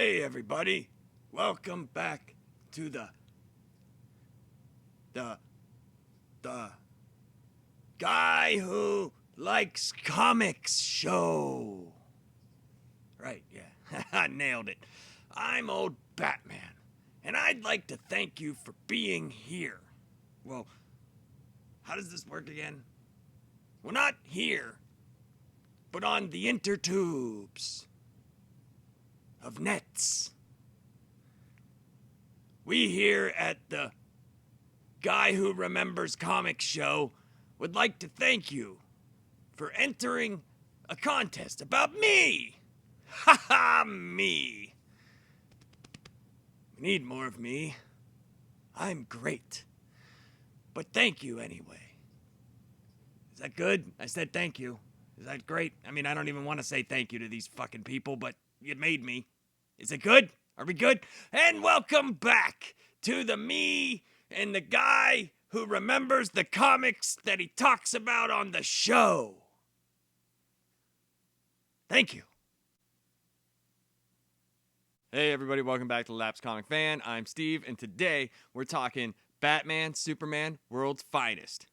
Hey everybody, welcome back to the guy who likes comics show. Right, yeah, I nailed it. I'm old Batman, and I'd like to thank you for being here. Well, how does this work again? Well, not here, but on the intertubes of nets. We here at the Guy Who Remembers Comics show would like to thank you for entering a contest about me. Ha ha, me. We need more of me. I'm great. But thank you anyway. Is that good? I said thank you. Is that great? I mean, I don't even want to say thank you to these fucking people, but you made me. Is it good? Are we good? And welcome back to the me and the guy who remembers the comics that he talks about on the show. Thank you. Hey everybody, welcome back to Lapsed Comic Fan. I'm Steve, and today we're talking Batman, Superman, World's Finest.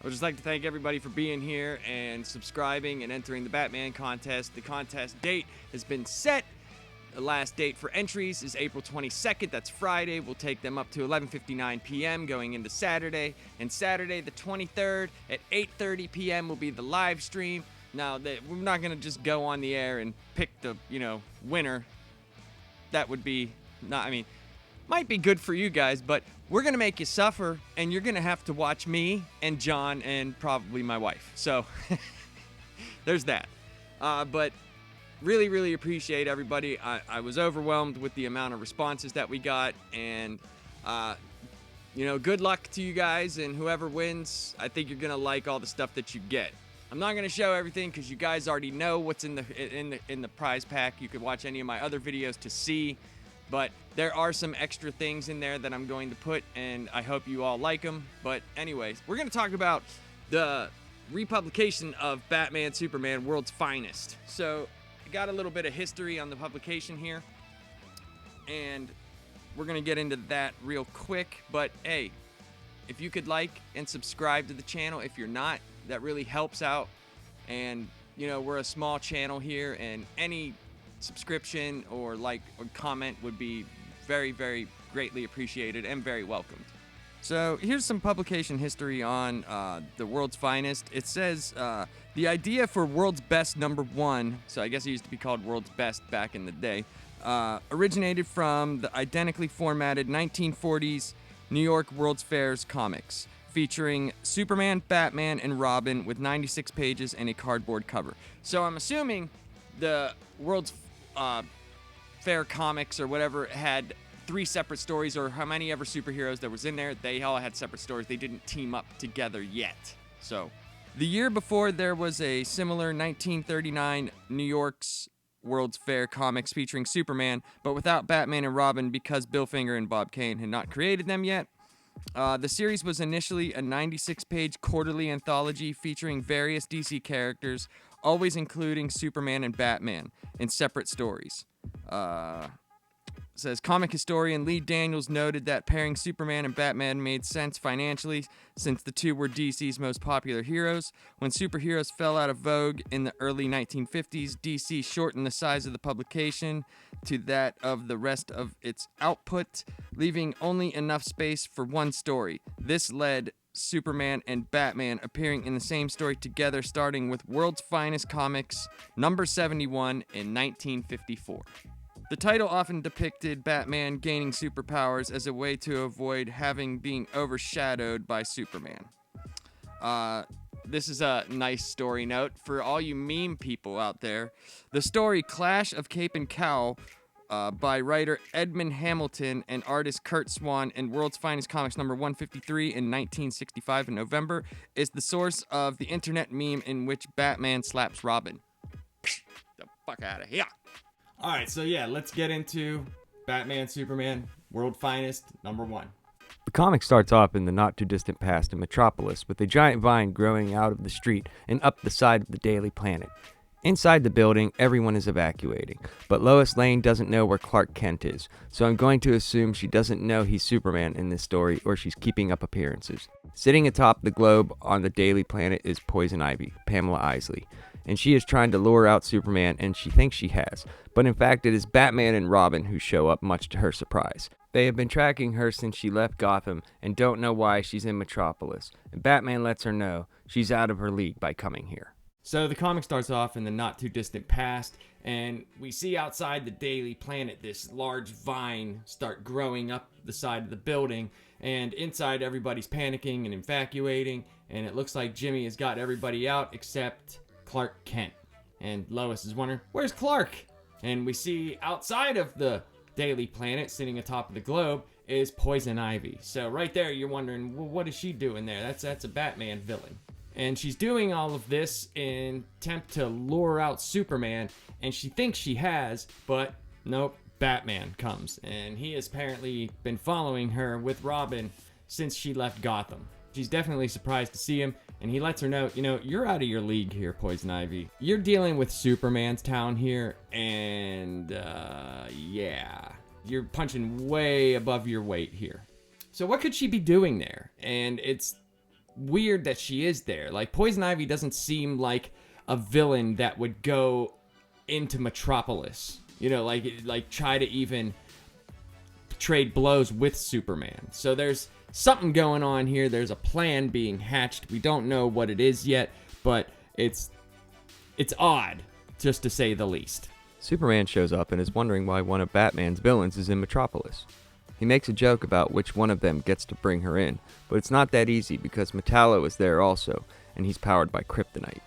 I would just like to thank everybody for being here and subscribing and entering the Batman contest. The contest date has been set. The last date for entries is April 22nd. That's Friday. We'll take them up to 11:59 p.m. going into Saturday. And Saturday the 23rd at 8:30 p.m. will be the live stream. Now, we're not going to just go on the air and pick the, winner. That would be might be good for you guys, but we're going to make you suffer, and you're going to have to watch me and John and probably my wife. So there's that. But really, really appreciate everybody. I was overwhelmed with the amount of responses that we got, and, good luck to you guys, and whoever wins, I think you're going to like all the stuff that you get. I'm not going to show everything because you guys already know what's in the prize pack. You could watch any of my other videos to see. But there are some extra things in there that I'm going to put, and I hope you all like them. But anyways, we're going to talk about the republication of Batman, Superman, World's Finest. So I got a little bit of history on the publication here, and we're going to get into that real quick. But hey, if you could like and subscribe to the channel, if you're not, that really helps out. And, we're a small channel here, and any subscription or like or comment would be very, very greatly appreciated and very welcomed. So here's some publication history on the World's Finest. It says the idea for World's Best #1, so I guess it used to be called World's Best back in the day, originated from the identically formatted 1940s New York World's Fairs comics, featuring Superman, Batman, and Robin with 96 pages and a cardboard cover. So I'm assuming the World's Fair comics or whatever had 3 separate stories, or how many ever superheroes there was in there, they all had separate stories. They didn't team up together yet. So the year before, there was a similar 1939 New York's World's Fair comics featuring Superman, but without Batman and Robin because Bill Finger and Bob Kane had not created them yet. The series was initially a 96-page quarterly anthology featuring various DC characters, always including Superman and Batman in separate stories. Says comic historian Lee Daniels noted that pairing Superman and Batman made sense financially since the two were DC's most popular heroes. When superheroes fell out of vogue in the early 1950s, DC shortened the size of the publication to that of the rest of its output, leaving only enough space for one story. This led Superman and Batman appearing in the same story together, starting with World's Finest Comics number 71 in 1954. The title often depicted Batman gaining superpowers as a way to avoid being overshadowed by Superman. This is a nice story note for all you meme people out there. The story Clash of Cape and Cowl by writer Edmund Hamilton and artist Kurt Swan in World's Finest Comics number 153 in 1965 in November is the source of the internet meme in which Batman slaps Robin. The fuck out of here. All right, so yeah, let's get into Batman Superman World Finest #1. The comic starts off in the not-too-distant past in Metropolis with a giant vine growing out of the street and up the side of the Daily Planet. Inside the building, everyone is evacuating, but Lois Lane doesn't know where Clark Kent is, so I'm going to assume she doesn't know he's Superman in this story, or she's keeping up appearances. Sitting atop the globe on the Daily Planet is Poison Ivy, Pamela Isley, and she is trying to lure out Superman, and she thinks she has, but in fact it is Batman and Robin who show up, much to her surprise. They have been tracking her since she left Gotham and don't know why she's in Metropolis, and Batman lets her know she's out of her league by coming here. So the comic starts off in the not too distant past, and we see outside the Daily Planet this large vine start growing up the side of the building, and inside everybody's panicking and evacuating, and it looks like Jimmy has got everybody out except Clark Kent. And Lois is wondering, where's Clark? And we see outside of the Daily Planet, sitting atop of the globe, is Poison Ivy. So right there, you're wondering, well, what is she doing there? That's a Batman villain. And she's doing all of this in attempt to lure out Superman, and she thinks she has, but nope, Batman comes. And he has apparently been following her with Robin since she left Gotham. She's definitely surprised to see him, and he lets her know, you're out of your league here, Poison Ivy. You're dealing with Superman's town here, and yeah, you're punching way above your weight here. So what could she be doing there? And it's weird that she is there. Like, Poison Ivy doesn't seem like a villain that would go into Metropolis, like try to even trade blows with Superman. So there's something going on here. There's a plan being hatched. We don't know what it is yet, but it's odd, just to say the least. Superman shows up and is wondering why one of Batman's villains is in Metropolis. He makes a joke about which one of them gets to bring her in, but it's not that easy because Metallo is there also, and he's powered by kryptonite.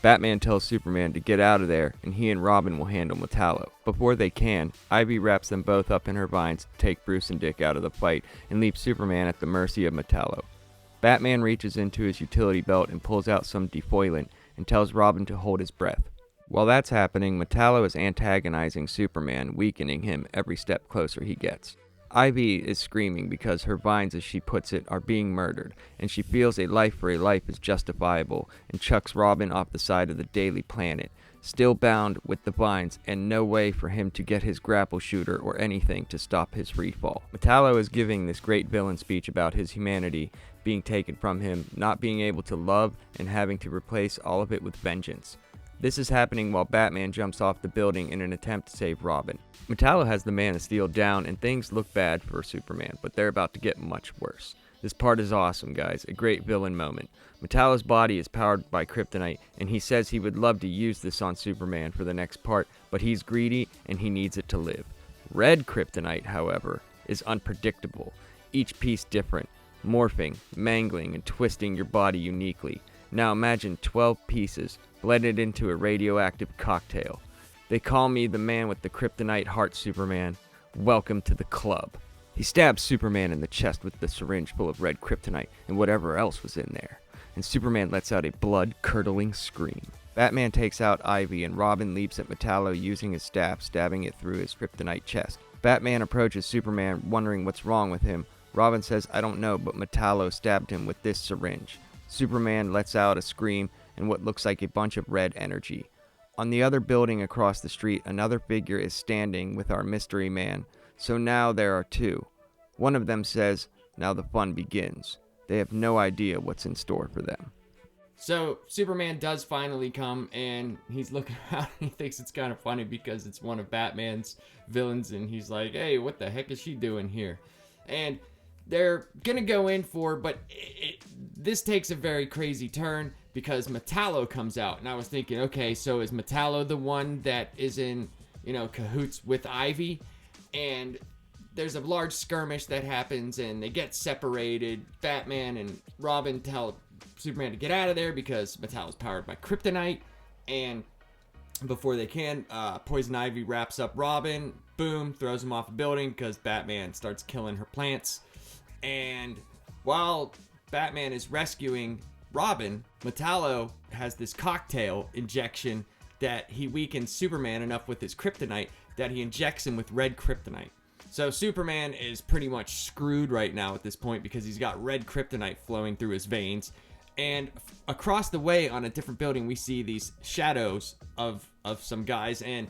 Batman tells Superman to get out of there, and he and Robin will handle Metallo. Before they can, Ivy wraps them both up in her vines to take Bruce and Dick out of the fight and leaves Superman at the mercy of Metallo. Batman reaches into his utility belt and pulls out some defoilant and tells Robin to hold his breath. While that's happening, Metallo is antagonizing Superman, weakening him every step closer he gets. Ivy is screaming because her vines, as she puts it, are being murdered, and she feels a life for a life is justifiable, and chucks Robin off the side of the Daily Planet, still bound with the vines, and no way for him to get his grapple shooter or anything to stop his free fall. Metallo is giving this great villain speech about his humanity being taken from him, not being able to love, and having to replace all of it with vengeance. This is happening while Batman jumps off the building in an attempt to save Robin. Metallo has the Man of Steel down, and things look bad for Superman, but they're about to get much worse. This part is awesome, guys, a great villain moment. Metallo's body is powered by kryptonite, and he says he would love to use this on Superman for the next part, but he's greedy and he needs it to live. Red kryptonite, however, is unpredictable, each piece different, morphing, mangling, and twisting your body uniquely. Now imagine 12 pieces blended into a radioactive cocktail. They call me the man with the kryptonite heart, Superman. Welcome to the club. He stabs Superman in the chest with the syringe full of red kryptonite and whatever else was in there, and Superman lets out a blood-curdling scream. Batman takes out Ivy, and Robin leaps at Metallo using his staff, stabbing it through his kryptonite chest. Batman approaches Superman, wondering what's wrong with him. Robin says, I don't know, but Metallo stabbed him with this syringe. Superman lets out a scream and what looks like a bunch of red energy. On the other building across the street, another figure is standing with our mystery man. So now there are two. One of them says, now the fun begins. They have no idea what's in store for them. So Superman does finally come, and he's looking around and he thinks it's kind of funny because it's one of Batman's villains, and he's like, hey, what the heck is she doing here? And they're gonna go in for, but this takes a very crazy turn because Metallo comes out, and I was thinking, okay, so is Metallo the one that is in, cahoots with Ivy? And there's a large skirmish that happens, and they get separated. Batman and Robin tell Superman to get out of there because Metallo's powered by kryptonite, and before they can, Poison Ivy wraps up Robin, boom, throws him off a building because Batman starts killing her plants. And while Batman is rescuing Robin, Metallo has this cocktail injection that he weakens Superman enough with his kryptonite that he injects him with red kryptonite. So Superman is pretty much screwed right now at this point because he's got red kryptonite flowing through his veins. And across the way on a different building, we see these shadows of some guys, and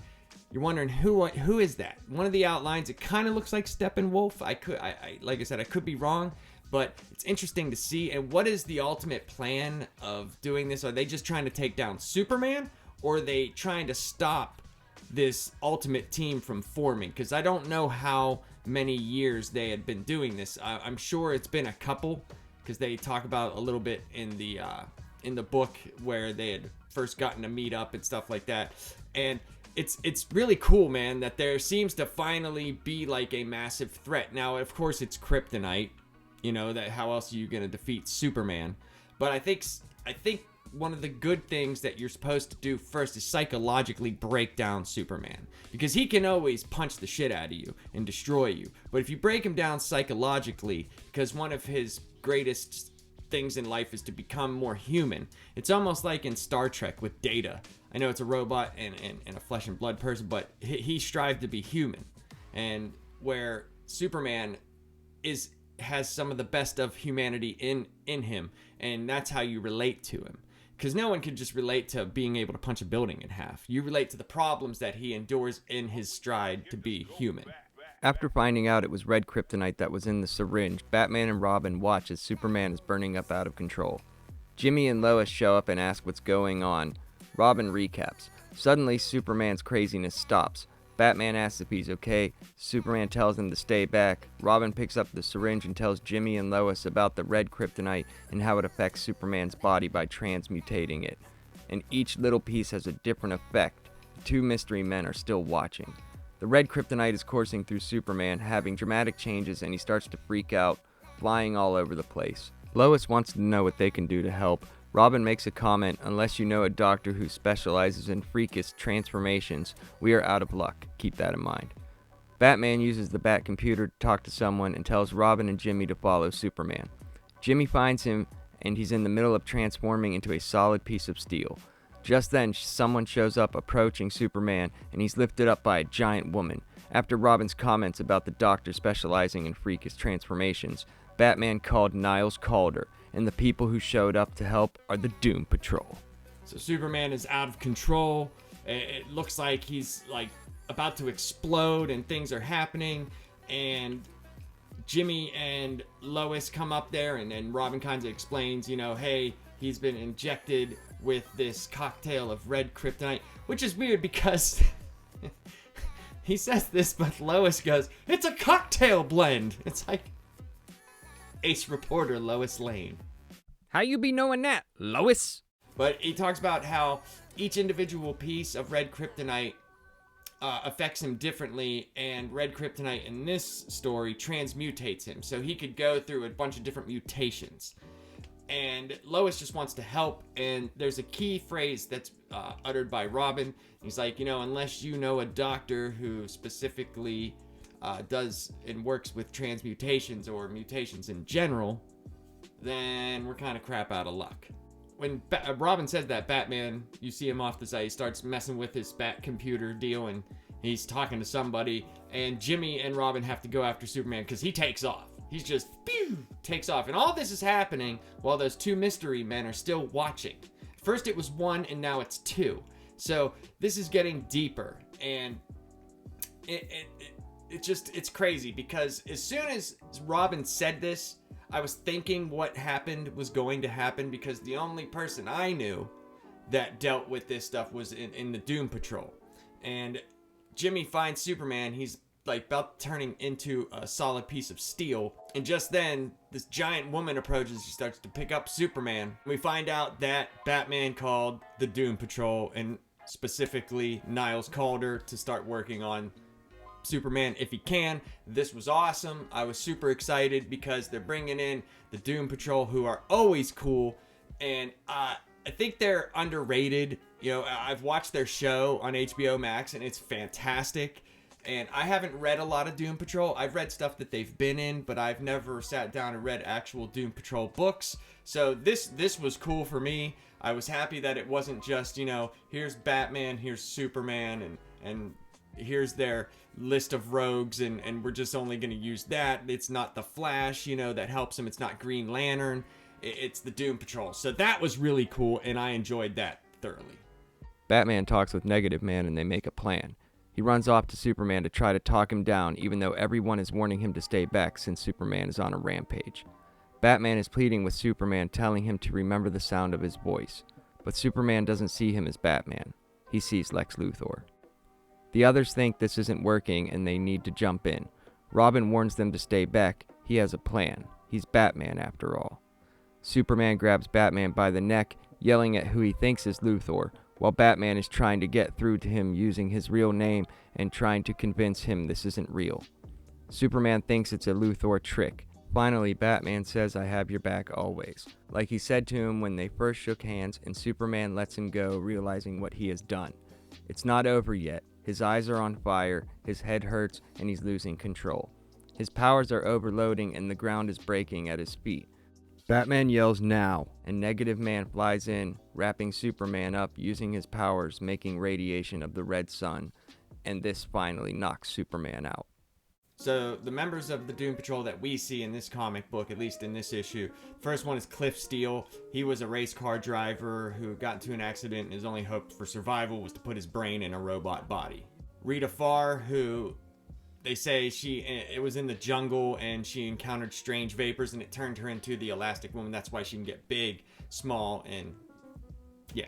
you're wondering who is that? One of the outlines, it kind of looks like Steppenwolf. Like I said, I could be wrong, but it's interesting to see. And what is the ultimate plan of doing this? Are they just trying to take down Superman, or are they trying to stop this ultimate team from forming? Because I don't know how many years they had been doing this. I'm sure it's been a couple, because they talk about a little bit in the book where they had first gotten to meet up and stuff like that. And it's really cool, man, that there seems to finally be like a massive threat. Now, of course, it's kryptonite. You know, that how else are you going to defeat Superman? But I think one of the good things that you're supposed to do first is psychologically break down Superman, because he can always punch the shit out of you and destroy you. But if you break him down psychologically, because one of his greatest things in life is to become more human. It's almost like in Star Trek with Data. I know it's a robot and a flesh and blood person, but he strived to be human. And where Superman has some of the best of humanity in him, and that's how you relate to him. Because no one can just relate to being able to punch a building in half. You relate to the problems that he endures in his stride to be human. After finding out it was red kryptonite that was in the syringe, Batman and Robin watch as Superman is burning up out of control. Jimmy and Lois show up and ask what's going on. Robin recaps. Suddenly, Superman's craziness stops. Batman asks if he's okay. Superman tells him to stay back. Robin picks up the syringe and tells Jimmy and Lois about the red kryptonite and how it affects Superman's body by transmutating it. And each little piece has a different effect. The two mystery men are still watching. The red kryptonite is coursing through Superman, having dramatic changes, and he starts to freak out, flying all over the place. Lois wants to know what they can do to help. Robin makes a comment, unless you know a doctor who specializes in freakish transformations, we are out of luck. Keep that in mind. Batman uses the Bat computer to talk to someone and tells Robin and Jimmy to follow Superman. Jimmy finds him, and he's in the middle of transforming into a solid piece of steel. Just then, someone shows up approaching Superman, and he's lifted up by a giant woman. After Robin's comments about the doctor specializing in freakish transformations, Batman called Niles Calder, and the people who showed up to help are the Doom Patrol. So Superman is out of control. It looks like he's like about to explode and things are happening, and Jimmy and Lois come up there, and Robin kind of explains, you know, hey, he's been injected with this cocktail of red kryptonite, which is weird because he says this, but Lois goes, it's a cocktail blend. It's like ace reporter Lois Lane. How you be knowing that, Lois? But he talks about how each individual piece of red kryptonite affects him differently, and red kryptonite in this story transmutates him, so he could go through a bunch of different mutations. And Lois just wants to help, and there's a key phrase that's uttered by Robin. He's like, you know, unless you know a doctor who specifically does and works with transmutations or mutations in general, then we're kind of crap out of luck. When Robin says that, Batman, you see him off the side, he starts messing with his Bat computer deal, and he's talking to somebody, and Jimmy and Robin have to go after Superman because he takes off. He's just, pew, takes off. And all this is happening while those two mystery men are still watching. First it was one, and now it's two. So this is getting deeper, and it's crazy, because as soon as Robin said this, I was thinking what happened was going to happen, because the only person I knew that dealt with this stuff was in the Doom Patrol. And Jimmy finds Superman, he's like about turning into a solid piece of steel, and just then this giant woman approaches. She starts to pick up Superman. We find out that Batman called the Doom Patrol, and specifically Niles Calder, to start working on Superman if he can. This was awesome. I was super excited because they're bringing in the Doom Patrol, who are always cool, and I think they're underrated. You know, I've watched their show on HBO Max, and it's fantastic. And I haven't read a lot of Doom Patrol. I've read stuff that they've been in, but I've never sat down and read actual Doom Patrol books. So this was cool for me. I was happy that it wasn't just, you know, here's Batman, here's Superman, and here's their list of rogues, and we're just only going to use that. It's not the Flash, that helps him. It's not Green Lantern. It's the Doom Patrol. So that was really cool, and I enjoyed that thoroughly. Batman talks with Negative Man and they make a plan. He runs off to Superman to try to talk him down, even though everyone is warning him to stay back since Superman is on a rampage. Batman is pleading with Superman, telling him to remember the sound of his voice. But Superman doesn't see him as Batman. He sees Lex Luthor. The others think this isn't working and they need to jump in. Robin warns them to stay back. He has a plan. He's Batman after all. Superman grabs Batman by the neck, yelling at who he thinks is Luthor, while Batman is trying to get through to him using his real name and trying to convince him this isn't real. Superman thinks it's a Luthor trick. Finally, Batman says, "I have your back always," like he said to him when they first shook hands, and Superman lets him go, realizing what he has done. It's not over yet. His eyes are on fire, his head hurts, and he's losing control. His powers are overloading and the ground is breaking at his feet. Batman yells now, and Negative Man flies in, wrapping Superman up using his powers, making radiation of the red sun, and this finally knocks Superman out. So the members of the Doom Patrol that we see in this comic book, at least in this issue, first one is Cliff Steele. He was a race car driver who got into an accident and his only hope for survival was to put his brain in a robot body. Rita Farr, who they say it was in the jungle and she encountered strange vapors and it turned her into the Elastic Woman. That's why she can get big, small, and yeah.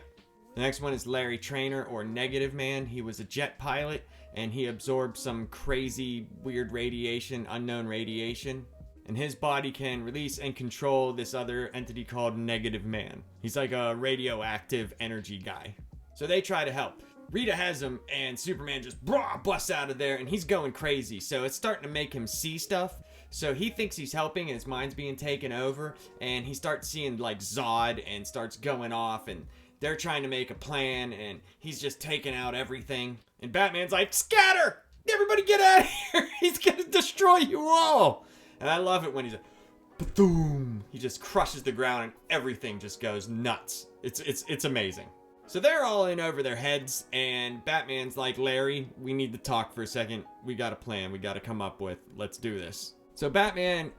The next one is Larry Trainer, or Negative Man. He was a jet pilot and he absorbed some crazy, weird radiation, unknown radiation. And his body can release and control this other entity called Negative Man. He's like a radioactive energy guy. So they try to help. Rita has him, and Superman just busts out of there, and he's going crazy. So it's starting to make him see stuff. So he thinks he's helping, and his mind's being taken over. And he starts seeing like Zod, and starts going off, and they're trying to make a plan, and he's just taking out everything. And Batman's like, "Scatter! Everybody get out of here! He's gonna destroy you all!" And I love it when he's like, "Boom!" He just crushes the ground, and everything just goes nuts. It's amazing. So they're all in over their heads, and Batman's like, "Larry, we need to talk for a second. We got a plan we got to come up with. Let's do this." So Batman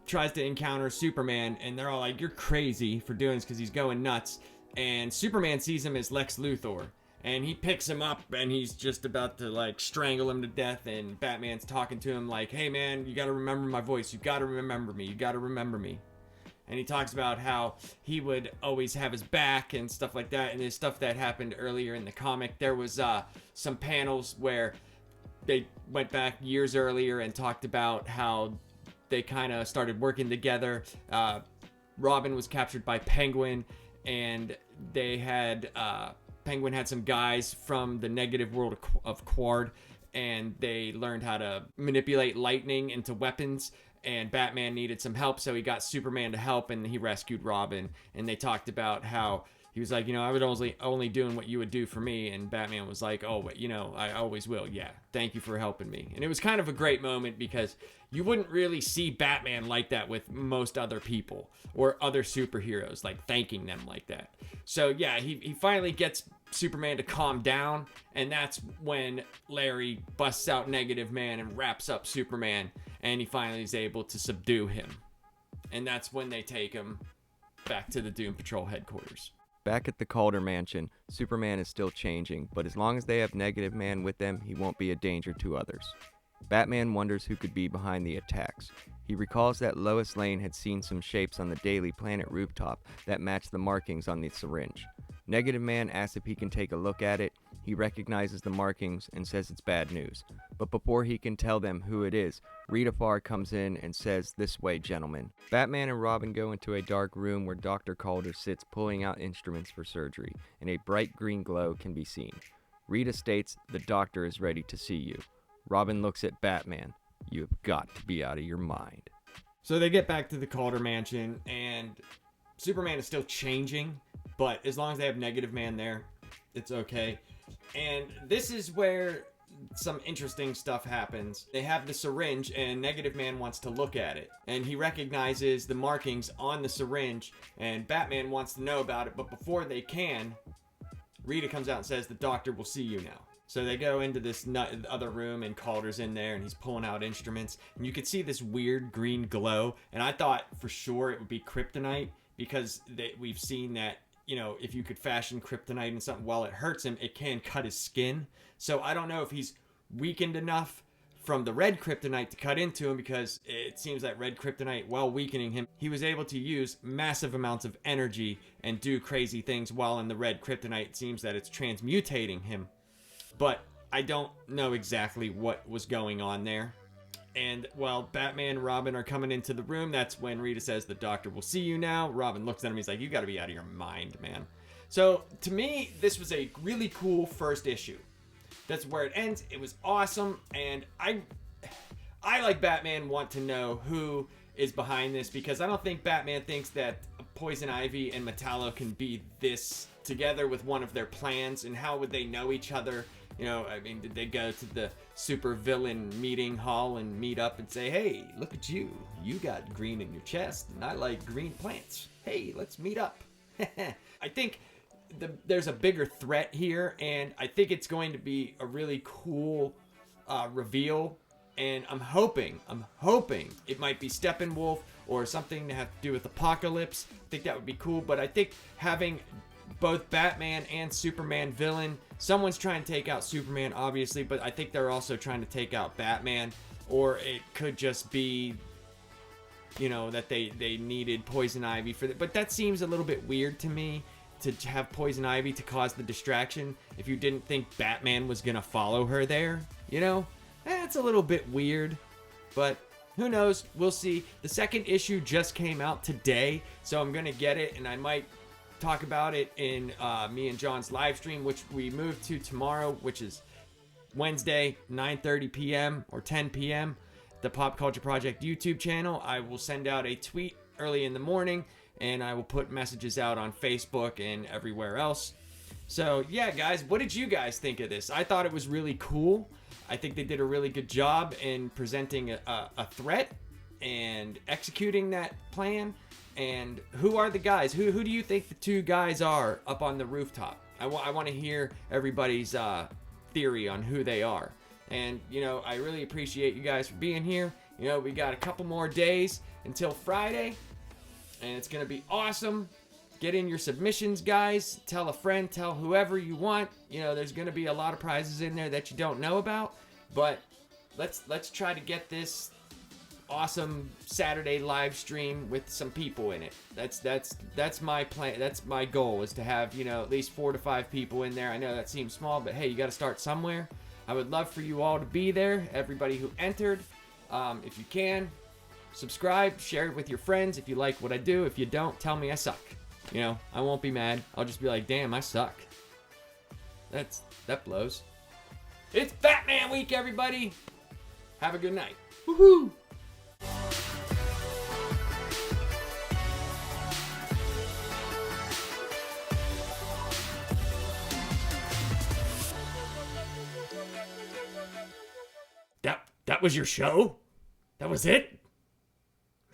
tries to encounter Superman, and they're all like, "You're crazy for doing this," because he's going nuts. And Superman sees him as Lex Luthor, and he picks him up, and he's just about to like strangle him to death. And Batman's talking to him like, "Hey man, you got to remember my voice. You got to remember me. You got to remember me." And he talks about how he would always have his back and stuff like that. And there's stuff that happened earlier in the comic. There was some panels where they went back years earlier and talked about how they kind of started working together. Robin was captured by Penguin, and they had Penguin had some guys from the negative world of Quard, and they learned how to manipulate lightning into weapons. And Batman needed some help, so he got Superman to help, and he rescued Robin. And they talked about how he was like, I would only doing what you would do for me. And Batman was like, "Oh, I always will. Yeah, thank you for helping me." And it was kind of a great moment because you wouldn't really see Batman like that with most other people or other superheroes, like thanking them like that. So yeah, he finally gets Superman to calm down, and that's when Larry busts out Negative Man and wraps up Superman, and he finally is able to subdue him. And that's when they take him back to the Doom Patrol headquarters. Back at the Calder mansion, Superman is still changing, but as long as they have Negative Man with them, he won't be a danger to others. Batman wonders who could be behind the attacks. He recalls that Lois Lane had seen some shapes on the Daily Planet rooftop that matched the markings on the syringe. Negative Man asks if he can take a look at it. He recognizes the markings and says it's bad news. But before he can tell them who it is, Rita Farr comes in and says, "This way, gentlemen." Batman and Robin go into a dark room where Dr. Calder sits pulling out instruments for surgery, and a bright green glow can be seen. Rita states, "The doctor is ready to see you." Robin looks at Batman. "You have got to be out of your mind." So they get back to the Calder mansion, and Superman is still changing, but as long as they have Negative Man there, it's okay. And this is where some interesting stuff happens. They have the syringe, and Negative Man wants to look at it, and he recognizes the markings on the syringe, and Batman wants to know about it, but before they can, Rita comes out and says, "The doctor will see you now." So they go into this other room, and Calder's in there, and he's pulling out instruments. And you could see this weird green glow. And I thought for sure it would be kryptonite, because we've seen that, if you could fashion kryptonite in something while it hurts him, it can cut his skin. So I don't know if he's weakened enough from the red kryptonite to cut into him, because it seems that red kryptonite, while weakening him, he was able to use massive amounts of energy and do crazy things while in the red kryptonite. It seems that it's transmutating him. But I don't know exactly what was going on there. And while Batman and Robin are coming into the room, that's when Rita says, "The doctor will see you now." Robin looks at him. He's like, "You got to be out of your mind, man." So to me, this was a really cool first issue. That's where it ends. It was awesome. And I like Batman, want to know who is behind this, because I don't think Batman thinks that Poison Ivy and Metallo can be this together with one of their plans. And how would they know each other? Did they go to the super villain meeting hall and meet up and say, "Hey, look at you. You got green in your chest, and I like green plants. Hey, let's meet up." I think there's a bigger threat here, and I think it's going to be a really cool reveal. And I'm hoping it might be Steppenwolf or something to have to do with Apocalypse. I think that would be cool. But I think having both Batman and Superman villain, someone's trying to take out Superman, obviously, but I think they're also trying to take out Batman. Or it could just be, that they needed Poison Ivy for that. But that seems a little bit weird to me, to have Poison Ivy to cause the distraction if you didn't think Batman was gonna follow her there. It's a little bit weird, but who knows? We'll see. The second issue just came out today, so I'm gonna get it, and I might talk about it in me and John's live stream, which we moved to tomorrow, which is Wednesday, 9:30 p.m. or 10 p.m. the Pop Culture Project YouTube channel. I will send out a tweet early in the morning, and I will put messages out on Facebook and everywhere else. So yeah, guys, what did you guys think of this? I thought it was really cool. I think they did a really good job in presenting a threat and executing that plan. And who are the guys? Who do you think the two guys are up on the rooftop? I want to hear everybody's theory on who they are. And, I really appreciate you guys for being here. We got a couple more days until Friday, and it's going to be awesome. Get in your submissions, guys. Tell a friend, tell whoever you want. There's going to be a lot of prizes in there that you don't know about. But let's try to get this awesome Saturday live stream with some people in it. That's my plan. That's my goal, is to have, at least 4 to 5 people in there. I know that seems small, but hey, you got to start somewhere. I would love for you all to be there, everybody who entered. If you can, subscribe, share it with your friends if you like what I do. If you don't, tell me I suck. I won't be mad. I'll just be like, damn, I suck. That blows. It's Batman Week, everybody. Have a good night. Woohoo! That was your show? That was it?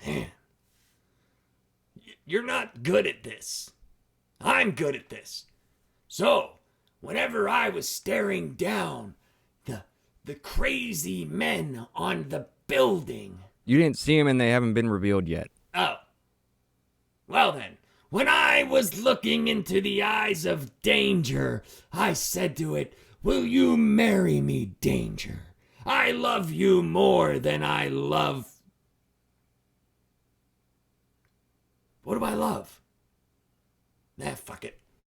Man. You're not good at this. I'm good at this. So, whenever I was staring down the crazy men on the building... You didn't see them, and they haven't been revealed yet. Oh. Well then, when I was looking into the eyes of danger, I said to it, "Will you marry me, danger? I love you more than I love..." What do I love? Fuck it.